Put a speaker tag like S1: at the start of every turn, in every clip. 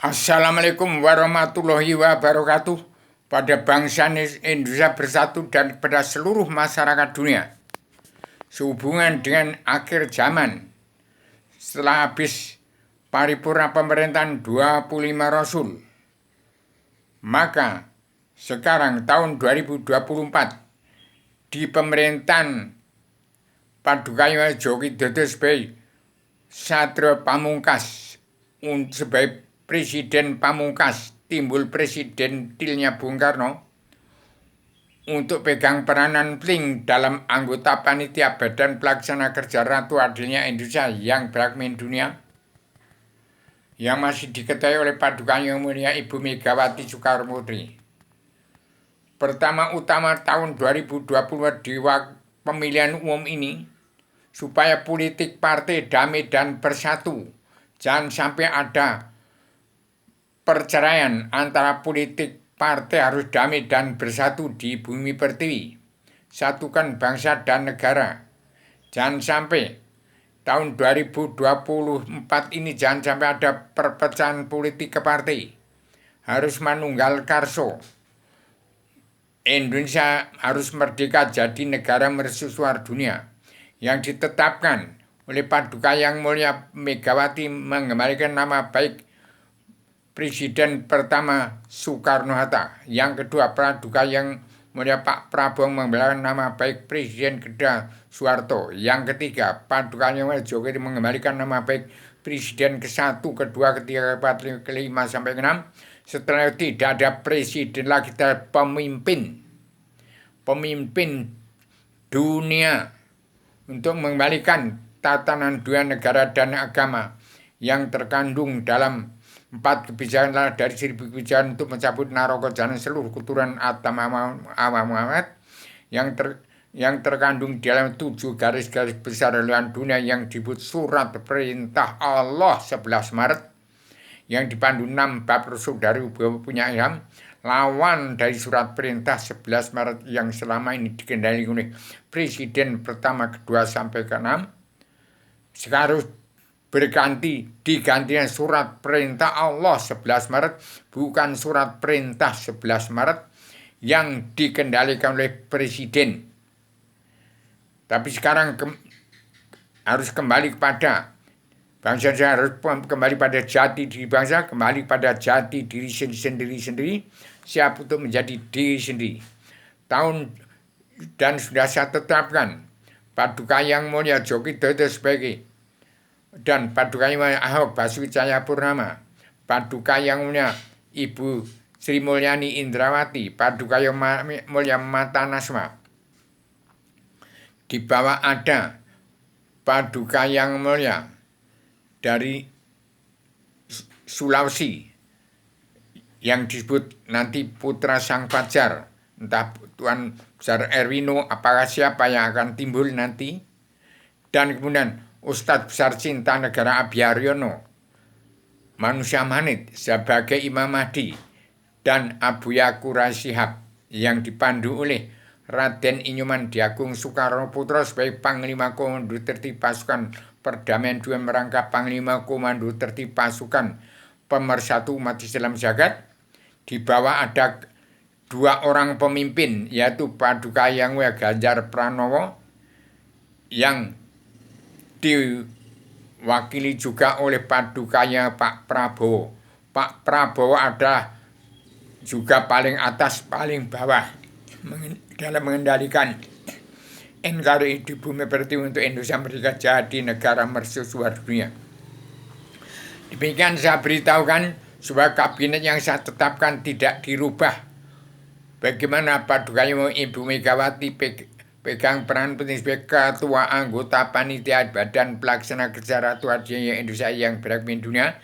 S1: Assalamualaikum warahmatullahi wabarakatuh pada bangsa Indonesia bersatu dan kepada seluruh masyarakat dunia. Sehubungan dengan akhir zaman, setelah habis paripurna pemerintahan 25 Rasul, maka sekarang tahun 2024 di pemerintahan Paduka Djoki Widodo sebagai Satrio Pamungkas sebagai Presiden Pamungkas, timbul Presiden Tilnya Bung Karno untuk pegang peranan penting dalam anggota panitia Badan Pelaksana Kerja Ratu Adilnya Indonesia yang beragmin dunia, yang masih diketahui oleh Paduka Yang Mulia Ibu Megawati Soekarno Putri. Pertama-utama tahun 2020 di pemilihan umum ini, supaya politik partai damai dan bersatu, jangan sampai ada perceraian antara politik partai, harus damai dan bersatu di bumi pertiwi. Satukan bangsa dan negara. Jangan sampai tahun 2024 ini jangan sampai ada perpecahan politik ke partai. Harus manunggal karso. Indonesia harus merdeka jadi negara mercusuar dunia yang ditetapkan oleh Paduka Yang Mulia Megawati mengembalikan nama baik Presiden pertama Soekarno-Hatta. Yang kedua, Paduka Yang Mulia Pak Prabowo mengembalikan nama baik Presiden kedua Soeharto. Yang ketiga, Paduka Yang Mulia Jokowi mengembalikan nama baik Presiden ke-1, kedua, ketiga, keempat, kelima, sampai ke-6. Setelah itu tidak ada presiden lagi, kita pemimpin dunia untuk mengembalikan tatanan dua negara dan agama yang terkandung dalam 4 kebijakan dari 1000 kebijakan untuk mencabut naroko jalan seluruh keturunan Adam Muhammad yang terkandung di dalam 7 garis-garis besar haluan dunia yang disebut Surat Perintah Allah 11 Maret yang dipandu 6 bab Rasul dari punya ilham, lawan dari Surat Perintah 11 Maret yang selama ini dikendalikan oleh Presiden pertama, kedua, sampai ke-6. Sekarang digantinya Surat Perintah Allah 11 Maret, bukan Surat Perintah 11 Maret yang dikendalikan oleh Presiden. Tapi sekarang harus kembali kepada bangsa, harus kembali pada jati diri bangsa, kembali pada jati diri sendiri, siap untuk menjadi diri sendiri. Dan sudah saya tetapkan Paduka Yang Mulia Djoki Widodo sebagai, dan Paduka Yang Mulia Ahok Basuki Cahayapurnama, Paduka Yang Mulia Ibu Sri Mulyani Indrawati, Paduka Yang Mulia Mata Nasma. Di bawah ada Paduka Yang Mulia dari Sulawesi yang disebut nanti Putra Sang Fajar, entah Tuan Besar Erwino apakah siapa yang akan timbul nanti. Dan kemudian Ustadz Besar Cinta Negara Abiyaryono, manusia manit sebagai Imam Mahdi, dan Abuya Quraish Shihab yang dipandu oleh Raden Inyuman Diagung Soekarno Putra sebagai Panglima Komando Tertib Pasukan Perdamaian Dunia merangkap Panglima Komando Tertib Pasukan Pemersatu Umat Islam Jagat. Di bawah ada 2 orang pemimpin, yaitu Paduka Yang Mulia Ganjar Pranowo yang diwakili juga oleh Padukanya Pak Prabowo. Pak Prabowo adalah juga paling atas, paling bawah dalam mengendalikan NKRI di bumi pertiwi untuk Indonesia merdeka jadi negara mercusuar dunia. Demikian saya beritahukan supaya kabinet yang saya tetapkan tidak dirubah. Bagaimana Paduka Ibu Megawati pegang peran penting sebagai ketua anggota panitia Badan Pelaksana Kerja Ratu Adilnya Indonesia yang beragmin dunia,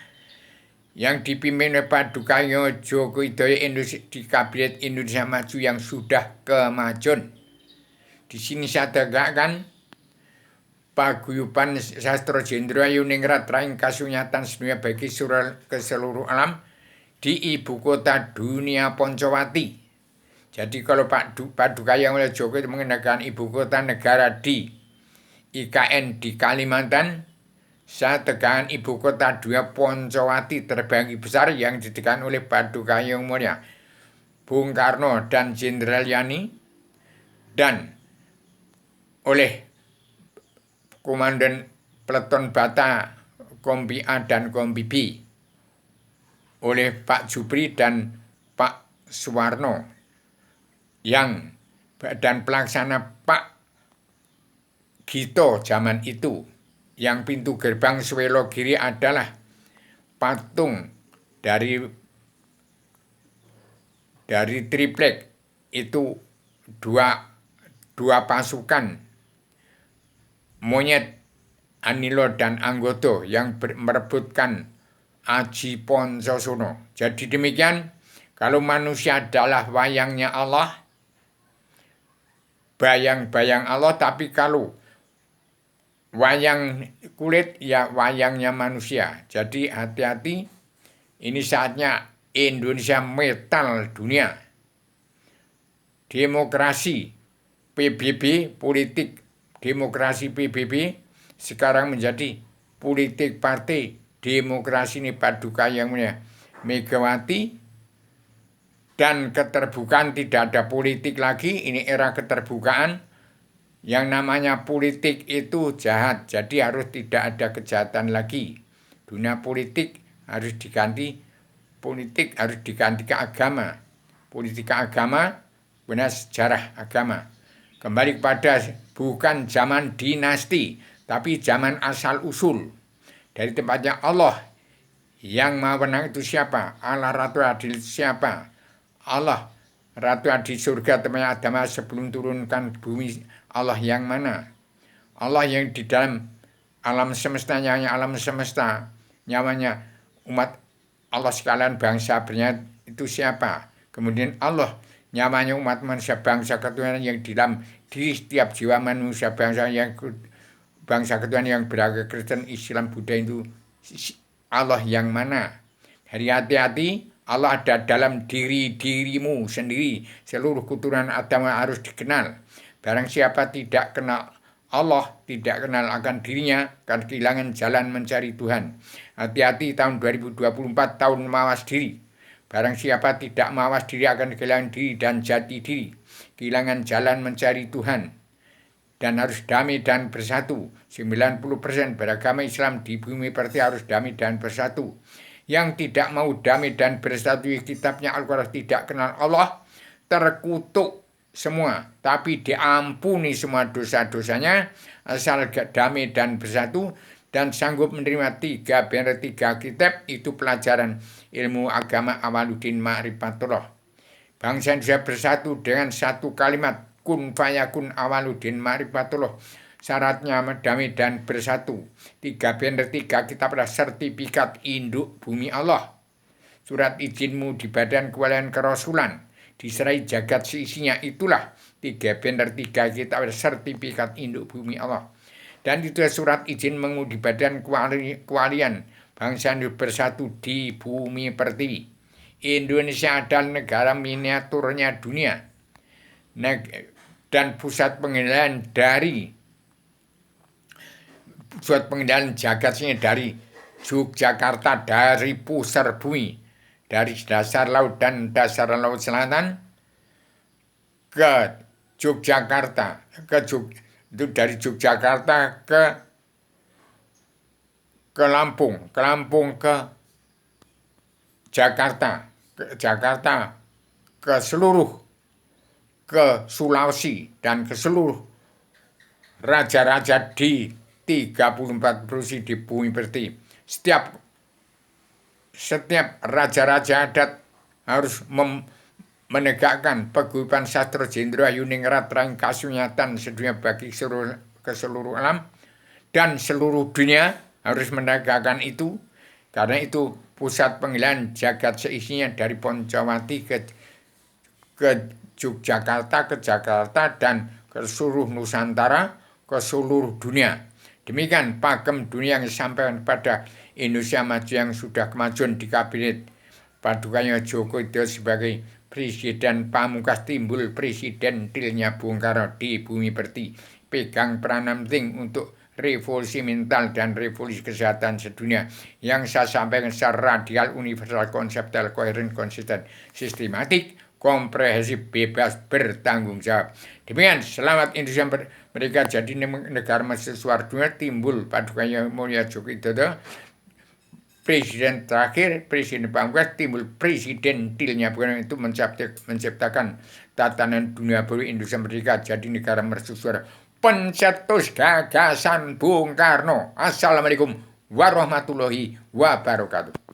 S1: yang dipimpin oleh Paduka Djoki Widodo di Kabinet Indonesia Maju yang sudah kemajuan. Di sini saya tegakkan paguyuban sastra jendra yuningrat raing kasunyatan sedunia bagi ke seluruh alam di ibu kota dunia Poncowati. Jadi kalau Paduka Yang Mulia Jokowi mengendalikan ibu kota negara di IKN di Kalimantan, Saat tegangan ibu kota dua Poncowati terbagi besar yang ditekan oleh Paduka Yang Mulia Bung Karno dan Jenderal Yani dan oleh Komandan Peleton Bata Kompi A dan Kompi B oleh Pak Jupri dan Pak Suwarno yang dan pelaksana Pak Gito zaman itu. Yang pintu gerbang Swelo Giri adalah patung dari triplek itu dua pasukan monyet Anilo dan Anggodo yang merebutkan Aji Poncosono. Jadi demikian, kalau manusia adalah wayangnya Allah, bayang-bayang Allah, tapi kalau wayang kulit ya wayangnya manusia. Jadi hati-hati, ini saatnya Indonesia metal dunia. Demokrasi PBB, politik demokrasi PBB sekarang menjadi politik partai demokrasi ini Paduka Yang Mulia Megawati, dan keterbukaan, tidak ada politik lagi. Ini era keterbukaan. Yang namanya politik itu jahat, jadi harus tidak ada kejahatan lagi. Dunia politik harus diganti, politik harus diganti ke agama. Politik ke agama, benar sejarah agama. Kembali kepada bukan zaman dinasti, tapi zaman asal-usul. Dari tempatnya Allah, yang maha menang itu siapa? Allah Ratu Adil siapa? Allah Ratu Adil surga tempatnya Adam sebelum turunkan bumi. Allah yang mana? Allah yang di dalam alam semesta, nyawanya alam semesta, nyawanya umat Allah sekalian bangsa bernyata itu siapa? Kemudian Allah nyawanya umat manusia bangsa ketuhanan yang di dalam diri setiap jiwa manusia bangsa ketuhanan yang beragama Kristen, Islam, Buddha itu Allah yang mana? Hari hati-hati, Allah ada dalam dirimu sendiri. Seluruh keturunan Adam harus dikenal. Barang siapa tidak kenal Allah, tidak kenal akan dirinya, akan kehilangan jalan mencari Tuhan. Hati-hati, tahun 2024 tahun mawas diri. Barang siapa tidak mawas diri akan kehilangan diri dan jati diri. Kehilangan jalan mencari Tuhan. Dan harus damai dan bersatu. 90% beragama Islam di bumi perti harus damai dan bersatu. Yang tidak mau damai dan bersatu, kitabnya Al-Quran tidak kenal Allah, terkutuk semua, tapi diampuni semua dosa-dosanya asal damai dan bersatu dan sanggup menerima 3 kitab. Itu pelajaran ilmu agama Awaluddin Ma'rifatullah. Bangsa Indonesia bersatu dengan satu kalimat kun fayakun Awaluddin Ma'rifatullah. Syaratnya damai dan bersatu. 3 kitab adalah sertifikat induk bumi Allah. Surat izinmu di badan kewalian kerasulan, diserai jagat seisinya, itulah 3 kitab sertifikat induk bumi Allah. Dan itu surat izin mengundi badan kewalian bangsa Indonesia bersatu di bumi pertiwi. Indonesia adalah negara miniaturnya dunia dan pusat pengendalian jagat sini dari Yogyakarta, dari pusar bumi, dari dasar laut dan dasar laut selatan ke Yogyakarta, itu dari Yogyakarta ke Lampung ke Jakarta, ke Sulawesi dan ke seluruh raja-raja di 34 provinsi di bumi pertiwi. Setiap raja-raja adat harus menegakkan paguyuban sastra jendra yuningrat rang kasunyatan sedunia bagi seluruh alam, dan seluruh dunia harus menegakkan itu. Karena itu pusat pengendalian jagat seisinya dari Poncowati ke Yogyakarta, ke Jakarta, dan ke seluruh Nusantara, ke seluruh dunia. Demikian pakem dunia yang disampaikan pada Indonesia Maju yang sudah kemajuan di kabinet Padukanya Joko Widodo sebagai Presiden Pamungkas. Timbul presidentilnya Bung Karno di bumi pertiwi, pegang peranan penting untuk revolusi mental dan revolusi kesehatan sedunia. Yang saya sampaikan secara radikal, universal, konseptual, koheren, konsisten, sistematik, komprehensif, bebas, bertanggung jawab. Demikian, selamat Indonesia mereka jadi negara mercusuar dunia, timbul padukannya Mulia Joko Widodo, presiden terakhir, presiden pamungkas, timbul presidentilnya, bukan itu menciptakan tatanan dunia baru Indonesia merdeka jadi negara mercusuar. Pencetus gagasan Bung Karno. Assalamualaikum warahmatullahi wabarakatuh.